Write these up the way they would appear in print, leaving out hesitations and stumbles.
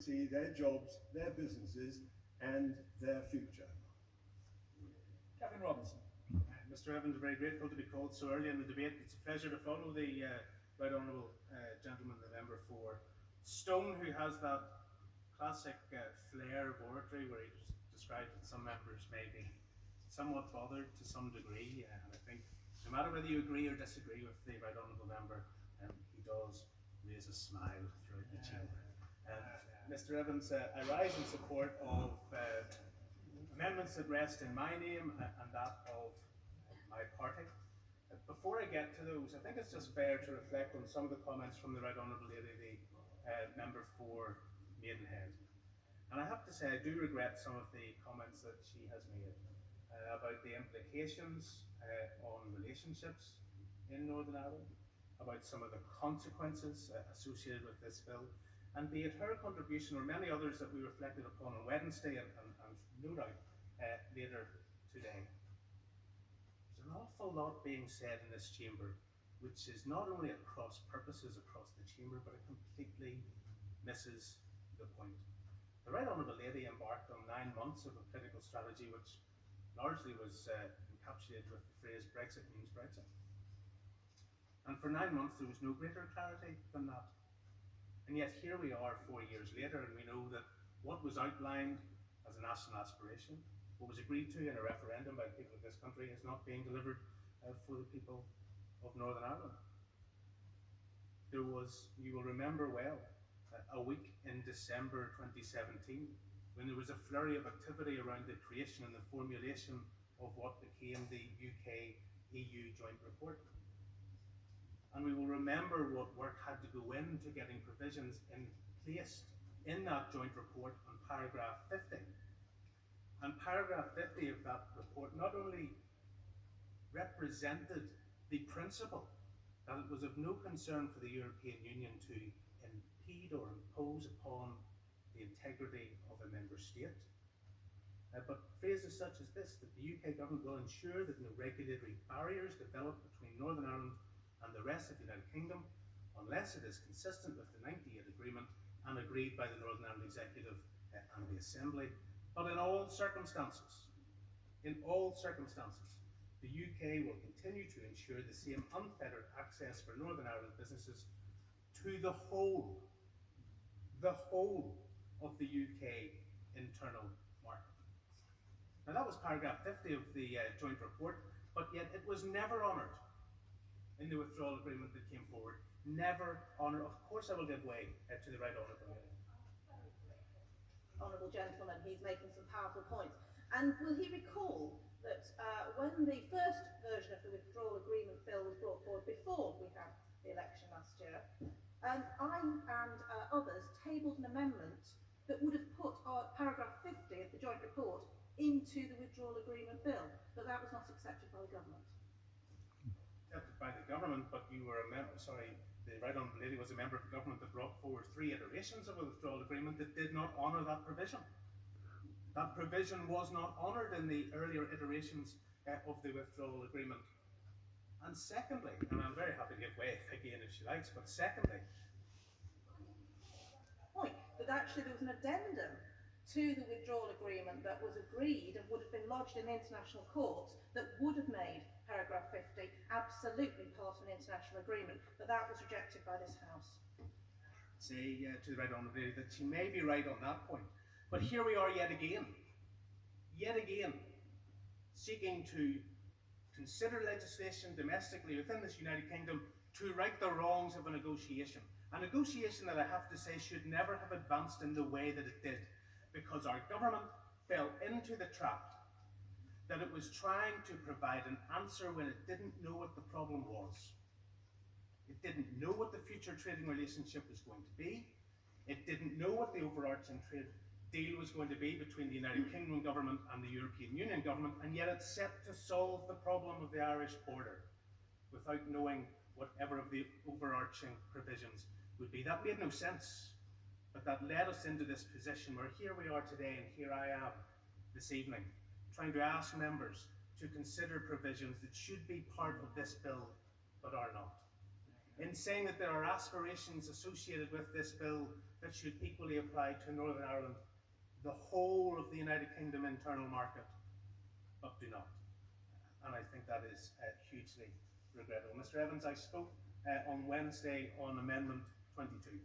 see their jobs, their businesses, and their future. Kevin Robinson. Mr. Evans, very grateful to be called so early in the debate. It's a pleasure to follow the right honourable gentleman, the member for Stone, who has that classic flair of oratory where he describes that some members may be somewhat bothered to some degree, and I think no matter whether you agree or disagree with the right honourable member, he does raise a smile throughout the chamber. Mr. Evans, I rise in support of amendments that rest in my name and that of my party. Before I get to those, I think it's just fair to reflect on some of the comments from the Right Honourable Lady, the member for Maidenhead. And I have to say, I do regret some of the comments that she has made about the implications on relationships in Northern Ireland, about some of the consequences associated with this bill, and be it her contribution or many others that we reflected upon on Wednesday and no doubt later today. There's an awful lot being said in this chamber which is not only at cross purposes across the chamber, but it completely misses the point. The Right Honourable Lady embarked on 9 months of a political strategy which largely was encapsulated with the phrase Brexit means Brexit. And for 9 months there was no greater clarity than that. And yet here we are 4 years later, and we know that what was outlined as a national aspiration, what was agreed to in a referendum by the people of this country, is not being delivered for the people of Northern Ireland. There was, you will remember well, a week in December 2017 when there was a flurry of activity around the creation and the formulation of what became the UK-EU joint report. And we will remember what work had to go into getting provisions in place in that joint report on paragraph 50. And paragraph 50 of that report not only represented the principle that it was of no concern for the European Union to impede or impose upon the integrity of a member state, but phrases such as this, that the UK government will ensure that no regulatory barriers develop between Northern Ireland and the rest of the United Kingdom unless it is consistent with the 98 agreement and agreed by the Northern Ireland Executive and the Assembly. But in all circumstances, the UK will continue to ensure the same unfettered access for Northern Ireland businesses to the whole of the UK internal market. Now that was paragraph 50 of the joint report, but yet it was never honoured in the withdrawal agreement that came forward. Never honoured. Of course I will give way to the Right Honourable Lady. Honourable gentleman, he's making some powerful points. And will he recall that when the first version of the withdrawal agreement bill was brought forward before we had the election last year, I and others tabled an amendment that would have put paragraph 50 of the joint report into the withdrawal agreement bill, but that was not accepted by the government. Accepted by the government, but you were a member, the Right Honourable Lady was a member of the government that brought forward 3 iterations of a withdrawal agreement that did not honour that provision. That provision was not honoured in the earlier iterations of the withdrawal agreement. And secondly, and I'm very happy to give way again if she likes, but secondly, point that actually there was an addendum to the withdrawal agreement that was agreed and would have been lodged in the international courts that would have made paragraph 50 absolutely part of an international agreement, but that was rejected by this House. Say to the Right Honourable Lady that she may be right on that point, but here we are yet again, seeking to consider legislation domestically within this United Kingdom to right the wrongs of a negotiation. A negotiation that I have to say should never have advanced in the way that it did, because our government fell into the trap that it was trying to provide an answer when it didn't know what the problem was. It didn't know what the future trading relationship was going to be. It didn't know what the overarching trade deal was going to be between the United Kingdom government and the European Union government, and yet it set to solve the problem of the Irish border without knowing whatever of the overarching provisions would be. That made no sense, but that led us into this position where here we are today, and here I am this evening trying to ask members to consider provisions that should be part of this bill but are not. In saying that there are aspirations associated with this bill that should equally apply to Northern Ireland, the whole of the United Kingdom internal market, but do not. And I think that is hugely regrettable. Mr. Evans, I spoke on Wednesday on Amendment 22,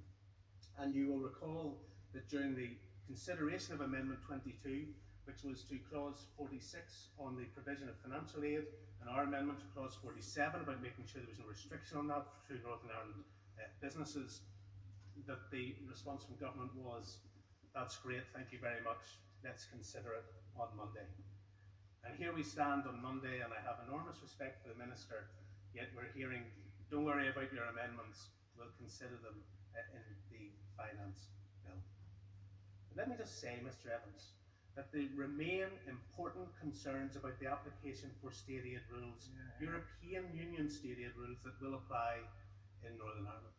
and you will recall that during the consideration of Amendment 22, which was to clause 46 on the provision of financial aid, and our amendment to clause 47 about making sure there was no restriction on that through Northern Ireland businesses, that the response from government was, that's great, thank you very much, let's consider it on Monday. And here we stand on Monday, and I have enormous respect for the Minister, yet we're hearing, don't worry about your amendments, we'll consider them in the finance bill. But let me just say, Mr. Evans, that there remain important concerns about the application for state aid rules, European Union state aid rules that will apply in Northern Ireland.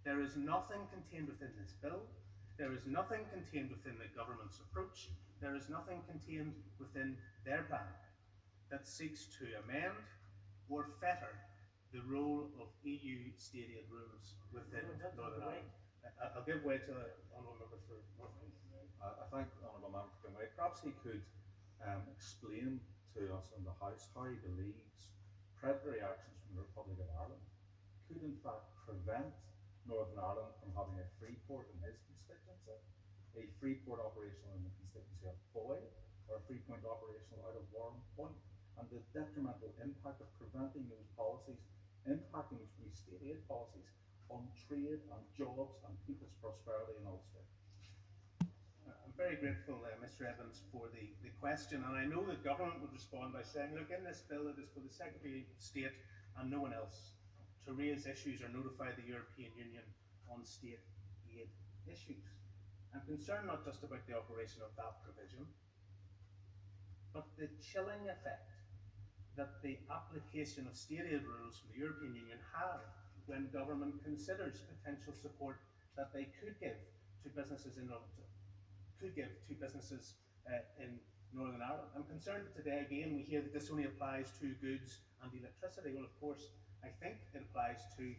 There is nothing contained within this bill, there is nothing contained within the government's approach, there is nothing contained within their plan that seeks to amend or fetter the role of EU state aid rules within Northern Ireland. I'll give way to the Honourable Member for Northern. I thank the Honourable Member for coming away. Perhaps he could explain to us in the House how he believes predatory actions from the Republic of Ireland could in fact prevent Northern Ireland from having a free port in his constituency, a free port operational in the constituency of Foyle, or a free point operational out of Warren Point, and the detrimental impact of preventing those policies, impacting those free state aid policies on trade and jobs and people's prosperity in Ulster. I'm very grateful, Mr. Evans, for the question, and I know the government would respond by saying, look, in this bill it is for the Secretary of State and no one else to raise issues or notify the European Union on state aid issues. I'm concerned not just about the operation of that provision, but the chilling effect that the application of state aid rules from the European Union have when government considers potential support that they could give to businesses in Northern Ireland. I'm concerned that today again we hear that this only applies to goods and electricity. Well, of course, I think it applies to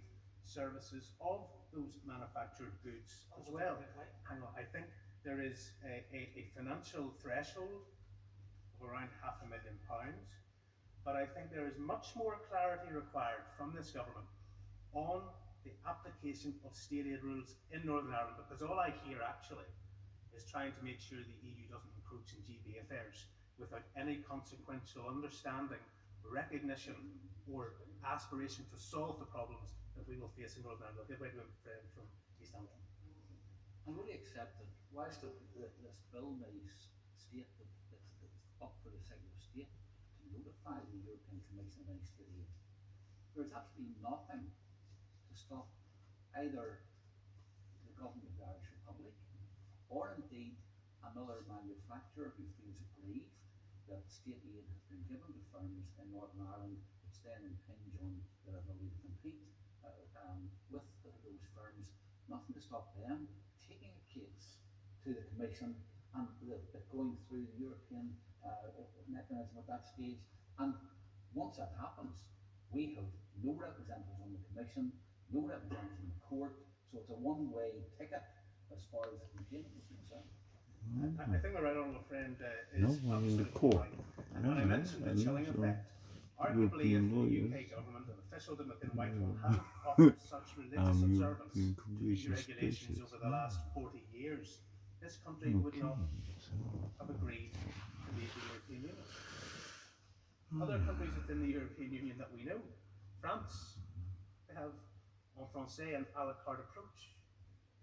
services of those manufactured goods as well. Hang on, I think there is a financial threshold of around £500,000, but I think there is much more clarity required from this government on the application of state aid rules in Northern Ireland, because all I hear actually is trying to make sure the EU doesn't encroach in GB affairs without any consequential understanding, recognition, or aspiration to solve the problems that we will face in Northern Ireland. I'll give way to a friend from East Antrim. I'm really accepted, whilst this bill may state that it's up for the Secretary of State to notify the European Commission of any state aid, there is absolutely nothing to stop either the government of the Irish Republic or indeed another manufacturer who feels aggrieved that state aid has been given to firms in Northern Ireland which then impinge on their ability to compete with those firms. Nothing to stop them taking a case to the Commission and going through the European mechanism at that stage. And once that happens, we have no representatives on the Commission, no representatives in the court, so it's a one-way ticket as far as the complaint is concerned. I think my right honourable friend is No, I mean the absolutely court. right. And when I mentioned the chilling effect, arguably if the UK government and officialdom within Whitehall have offered such religious observance to these regulations over the last 40 years, this country would not have agreed to leave the European Union. Other countries within the European Union that we know, France, they have en français an à la carte approach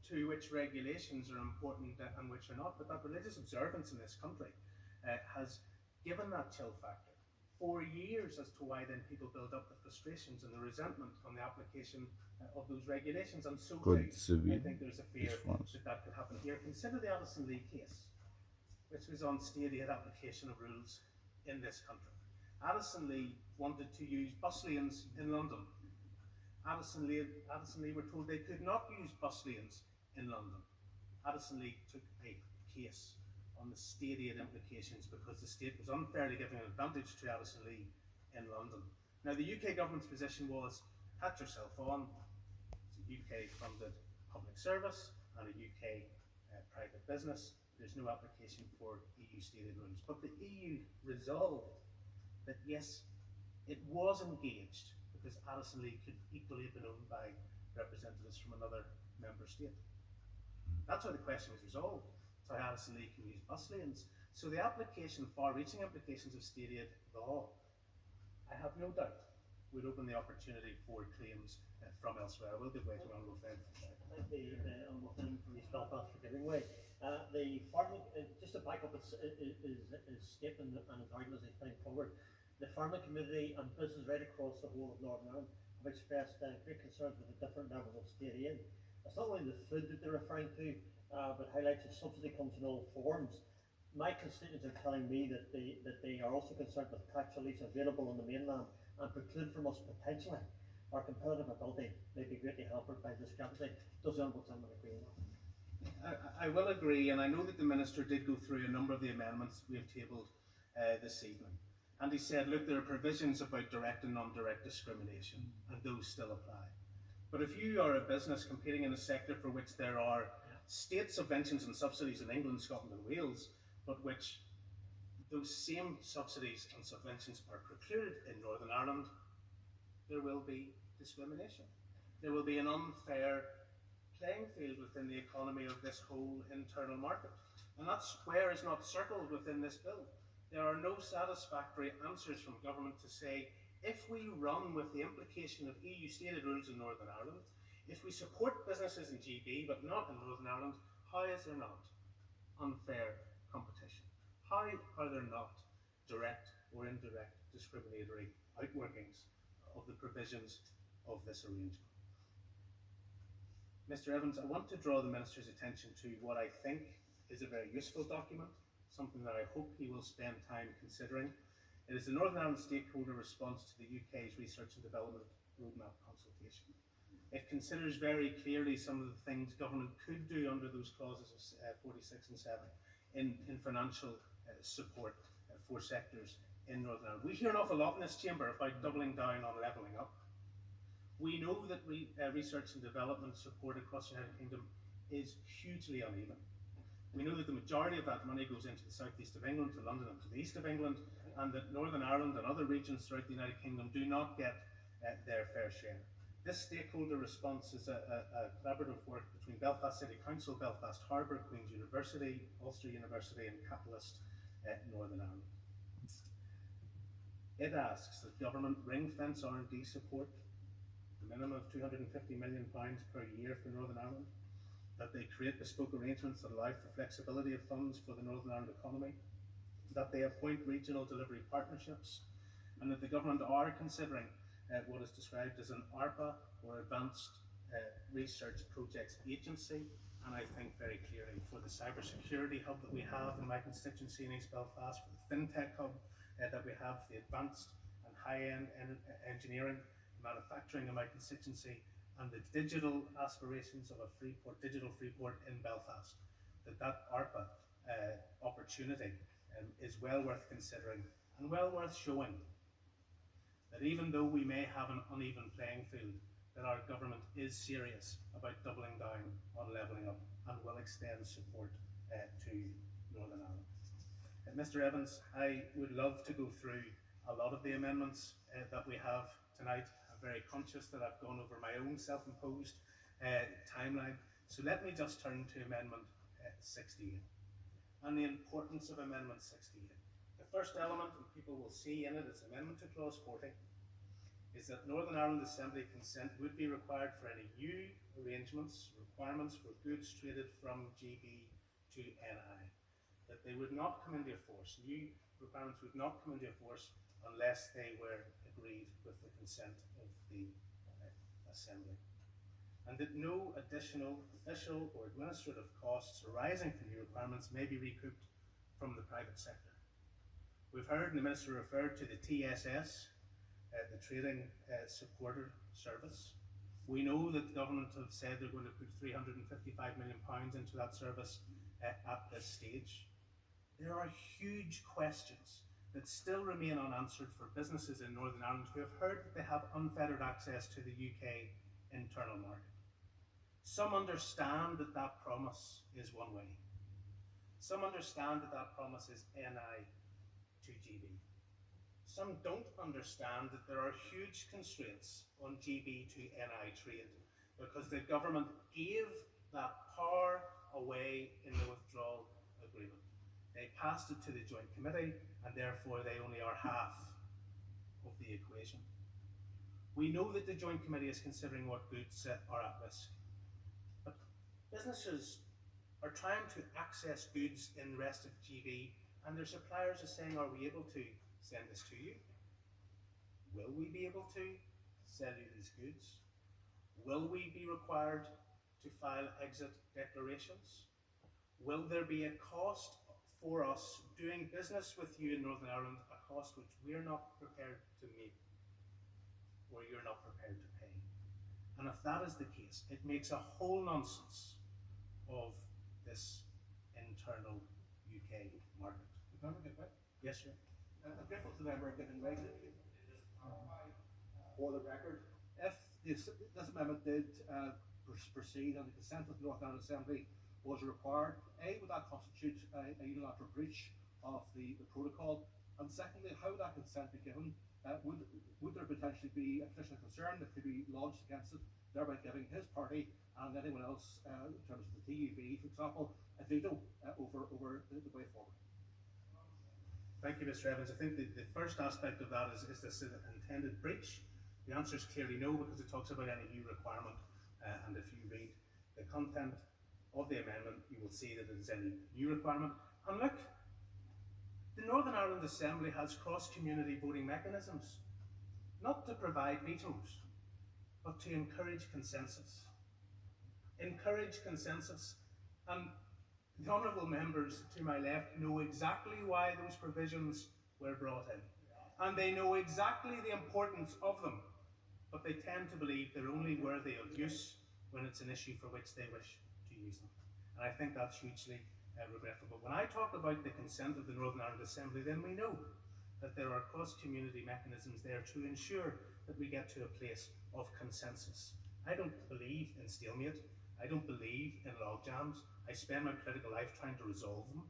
to which regulations are important and which are not, but that religious observance in this country has given that chill factor for years as to why then people build up the frustrations and the resentment on the application of those regulations, and so too, I think there's a fear that could happen here. Consider the Addison Lee case, which was on state aid application of rules in this country. Addison Lee wanted to use bus lanes in London. Addison Lee were told they could not use bus lanes in London. Addison Lee took a case on the state aid implications because the state was unfairly giving an advantage to Addison Lee in London. Now the UK government's position was, pat yourself on, it's a UK funded public service, and a UK private business. There's no application for EU stated rules. But the EU resolved that yes, it was engaged because Addison Lee could equally have been owned by representatives from another member state. That's how the question was resolved. That's how Addison Lee can use bus lanes. So the application, far-reaching implications of state aid law, I have no doubt, would open the opportunity for claims from elsewhere. I will give way to Honourable Fenn. Thank the Honourable Fenn from East Belfast for giving way. The farming, just to back up his statement and his argument as he's putting forward, the farming community and business right across the whole of Northern Ireland have expressed great concerns with the different levels of state aid. It's not only the food that they're referring to, but highlights that subsidy comes in all forms. My constituents are telling me that they are also concerned with tax relief available on the mainland and preclude from us potentially our competitive ability may be greatly hampered by this discrepancy. Does the Honourable Gentleman agree with that? I will agree, and I know that the Minister did go through a number of the amendments we have tabled this evening. And he said, look, there are provisions about direct and non-direct discrimination, and those still apply. But if you are a business competing in a sector for which there are state subventions and subsidies in England, Scotland and Wales, but which those same subsidies and subventions are precluded in Northern Ireland, there will be discrimination. There will be an unfair playing field within the economy of this whole internal market. And that square is not circled within this bill. There are no satisfactory answers from government to say, if we run with the implication of EU stated rules in Northern Ireland, if we support businesses in GB but not in Northern Ireland, how is there not unfair competition? How are there not direct or indirect discriminatory outworkings of the provisions of this arrangement? Mr. Evans, I want to draw the Minister's attention to what I think is a very useful document, something that I hope he will spend time considering. It is the Northern Ireland Stakeholder Response to the UK's Research and Development Roadmap Consultation. It considers very clearly some of the things government could do under those clauses of 46 and 7 in financial support for sectors in Northern Ireland. We hear an awful lot in this chamber about doubling down on levelling up. We know that research and development support across the United Kingdom is hugely uneven. We know that the majority of that money goes into the southeast of England, to London and to the east of England, and that Northern Ireland and other regions throughout the United Kingdom do not get their fair share. This stakeholder response is a collaborative work between Belfast City Council, Belfast Harbour, Queen's University, Ulster University and Catalyst Northern Ireland. It asks that government ring-fence R&D support, the minimum of £250 million per year for Northern Ireland, that they create bespoke arrangements that allow for flexibility of funds for the Northern Ireland economy, that they appoint regional delivery partnerships, and that the government are considering what is described as an ARPA, or Advanced Research Projects Agency, and I think very clearly for the cybersecurity hub that we have in my constituency in East Belfast, for the FinTech hub that we have, the advanced and high-end engineering, manufacturing in my constituency, and the digital aspirations of a digital Freeport in Belfast, that ARPA opportunity is well worth considering and well worth showing that even though we may have an uneven playing field, that our government is serious about doubling down on levelling up and will extend support to Northern Ireland. Mr. Evans, I would love to go through a lot of the amendments that we have tonight. I'm very conscious that I've gone over my own self-imposed timeline. So let me just turn to Amendment 68 and the importance of Amendment 68. The first element, and people will see in it, is Amendment to Clause 40, is that Northern Ireland Assembly consent would be required for any new requirements for goods traded from GB to NI. That they would not come into force, new requirements would not come into force unless they were agreed with the consent of the Assembly. And that no additional official or administrative costs arising from new requirements may be recouped from the private sector. We've heard, and the Minister referred to the TSS, the Trading Supporter Service. We know that the government have said they're going to put £355 million into that service at this stage. There are huge questions that still remain unanswered for businesses in Northern Ireland who have heard that they have unfettered access to the UK internal market. Some understand that that promise is one way. Some understand that that promise is NI to GB. Some don't understand that there are huge constraints on GB to NI trade because the government gave that power away in the withdrawal agreement. They passed it to the Joint Committee and therefore they only are half of the equation. We know that the Joint Committee is considering what goods are at risk. But businesses are trying to access goods in the rest of GB and their suppliers are saying, are we able to send this to you? Will we be able to sell you these goods? Will we be required to file exit declarations? Will there be a cost for us doing business with you in Northern Ireland, a cost which we're not prepared to make or you're not prepared to pay? And if that is the case, it makes a whole nonsense of this internal UK market. If I may get back, Yes, sir. I'm grateful to the member getting regularly. For the record, if this amendment did proceed and the consent of the Northern Ireland Assembly was required, A, would that constitute a unilateral breach of the protocol? And secondly, how would that consent be given? Would there potentially be a petition of concern that could be lodged against it, thereby giving his party and anyone else, in terms of the TUV, for example, a veto over the way forward? Thank you, Mr. Evans. I think the first aspect of that is this an intended breach? The answer is clearly no, because it talks about any new requirement, and if you read the content of the amendment, you will see that it is any new requirement. And look, the Northern Ireland Assembly has cross-community voting mechanisms, not to provide vetoes, but to encourage consensus. Encourage consensus. And the honourable members to my left know exactly why those provisions were brought in. And they know exactly the importance of them, but they tend to believe they're only worthy of use when it's an issue for which they wish to use them. And I think that's hugely regrettable. When I talk about the consent of the Northern Ireland Assembly, then we know that there are cross-community mechanisms there to ensure that we get to a place of consensus. I don't believe in stalemate. I don't believe in log jams. I spend my political life trying to resolve them.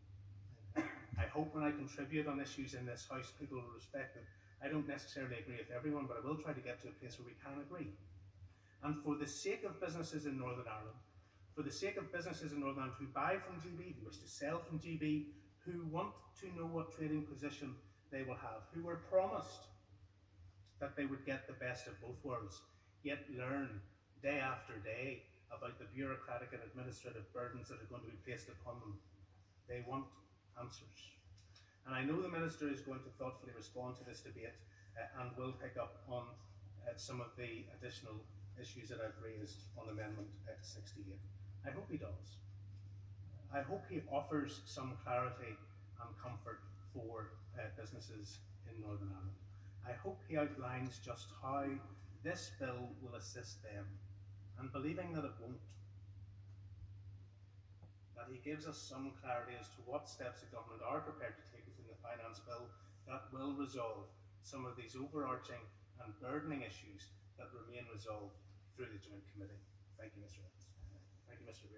I hope when I contribute on issues in this House, people will respect that I don't necessarily agree with everyone, but I will try to get to a place where we can agree. And for the sake of businesses in Northern Ireland, for the sake of businesses in Northern Ireland who buy from GB, who wish to sell from GB, who want to know what trading position they will have, who were promised that they would get the best of both worlds, yet learn day after day about the bureaucratic and administrative burdens that are going to be placed upon them. They want answers. And I know the Minister is going to thoughtfully respond to this debate and will pick up on some of the additional issues that I've raised on Amendment 68. I hope he does. I hope he offers some clarity and comfort for businesses in Northern Ireland. I hope he outlines just how this bill will assist them, and believing that it won't, that he gives us some clarity as to what steps the government are prepared to take within the finance bill that will resolve some of these overarching and burdening issues that remain resolved through the Joint Committee. Thank you, Mr. Evans. Thank you, Mr. Reid.